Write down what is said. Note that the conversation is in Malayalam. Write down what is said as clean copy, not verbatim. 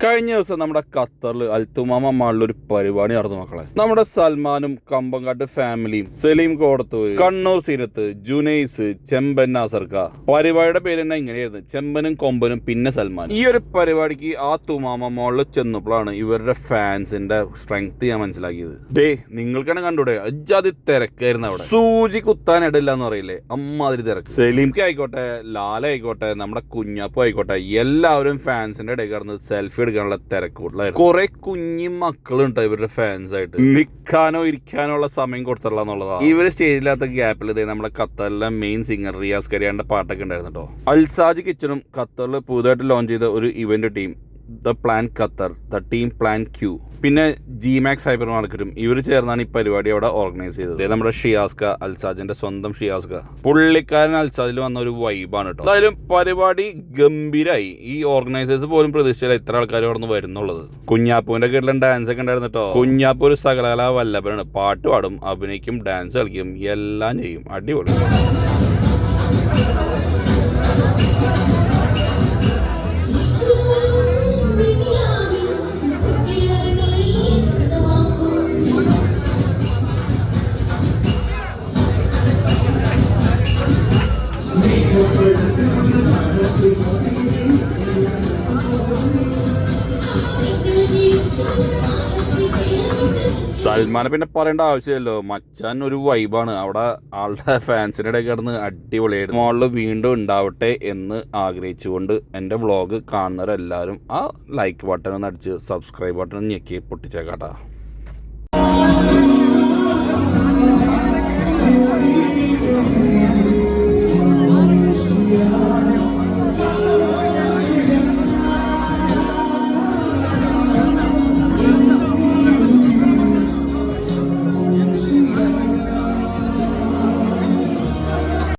കഴിഞ്ഞ ദിവസം നമ്മുടെ ഖത്തറിൽ അൽത്തുമാമ മാളിലൊരു പരിപാടി നടന്നു മക്കളെ. നമ്മുടെ സൽമാനും കമ്പങ്കാട്ട് ഫാമിലിയും സലീം കോടത്തൂർ, കണ്ണൂർ സീരത്ത്, ജുനൈസ്, ചെമ്പൻ നാസർക്ക. പരിപാടിയുടെ പേര് തന്നെ ഇങ്ങനെയായിരുന്നു, ചെമ്പനും കൊമ്പനും പിന്നെ സൽമാൻ. ഈ ഒരു പരിപാടിക്ക് ആ തുമാമ മാളിൽ ചെന്നപ്പോഴാണ് ഇവരുടെ ഫാൻസിന്റെ സ്ട്രെങ്ത് ഞാൻ മനസ്സിലാക്കിയത്. ദേ നിങ്ങൾക്ക് തന്നെ കണ്ടൂടെ, അജാതി തിരക്കായിരുന്നു അവിടെ. സൂചി കുത്താൻ ഇടില്ല എന്ന് പറയില്ലേ, അമ്മാതിരി തിരക്ക്. സലീംക്ക് ആയിക്കോട്ടെ, ലാല ആയിക്കോട്ടെ, നമ്മുടെ കുഞ്ഞാപ്പു ആയിക്കോട്ടെ, എല്ലാവരും ഫാൻസിന്റെ ഇടയിൽ കിടന്ന് സെൽഫി എടുക്കാനുള്ള തിരക്കൂട്ടിലായിരുന്നു. കുറെ കുഞ്ഞി മക്കളുണ്ട് ഇവരുടെ ഫാൻസ് ആയിട്ട്. നിൽക്കാനോ ഇരിക്കാനോ ഉള്ള സമയം കൊടുത്തില്ല എന്നുള്ളതാണ്. ഇവര് സ്റ്റേജില്ലാത്ത ഗ്യാപ്പിൽ ഇതേ നമ്മുടെ ഖത്തറിലെ മെയിൻ സിംഗർ റിയാസ് കരിയാന്റെ പാട്ടൊക്കെ ഉണ്ടായിരുന്നു കേട്ടോ. അൽസാജ് കിച്ചണും ഖത്തറിൽ പുതുതായിട്ട് ലോഞ്ച് ചെയ്ത ഒരു event team, the plan Qatar, the team plan Q, പിന്നെ ജിമാക്സ് ഹൈപ്പർ മാർക്കറ്റും ഇവർ ചേർന്നാണ് ഈ പരിപാടി അവിടെ ഓർഗനൈസ് ചെയ്തത്. നമ്മുടെ ഷിയാസ്ക, അൽസാജിന്റെ സ്വന്തം ഷിയാസ്ക, പുള്ളിക്കാരൻ അൽസാജിൽ വന്ന ഒരു വൈബാണ് കേട്ടോ. എന്തായാലും പരിപാടി ഗംഭീരായി. ഈ ഓർഗനൈസേഴ്സ് പോലും പ്രതീക്ഷിച്ചില്ല ഇത്ര ആൾക്കാർ അവിടെ നിന്ന് വരുന്നുള്ളത്. കുഞ്ഞാപ്പുവിന്റെ കീഴിലും ഡാൻസ് ഒക്കെ ഉണ്ടായിരുന്നു കേട്ടോ. കുഞ്ഞാപ്പു ഒരു സകലകലാ വല്ലഭനാണ്. പാട്ട് പാടും, അഭിനയിക്കും, ഡാൻസ് കളിക്കും, എല്ലാം ചെയ്യും. അടിപൊളി. സൽമാനെ പിന്നെ പറയേണ്ട ആവശ്യമില്ലല്ലോ, മച്ചാൻ ഒരു വൈബാണ്. അവിടെ ആളുടെ ഫാൻസിൻ്റെ ഇടയിൽ കിടന്ന് അടിപൊളിയായിരുന്നു. മോളിൽ വീണ്ടും ഉണ്ടാവട്ടെ എന്ന് ആഗ്രഹിച്ചുകൊണ്ട് എൻ്റെ വ്ളോഗ് കാണുന്നവരെല്ലാവരും ആ ലൈക്ക് ബട്ടൺ ഒന്ന് അടിച്ച് സബ്സ്ക്രൈബ് ബട്ടൺ ഞെക്കി പൊട്ടിച്ചേക്കാട്ടാ.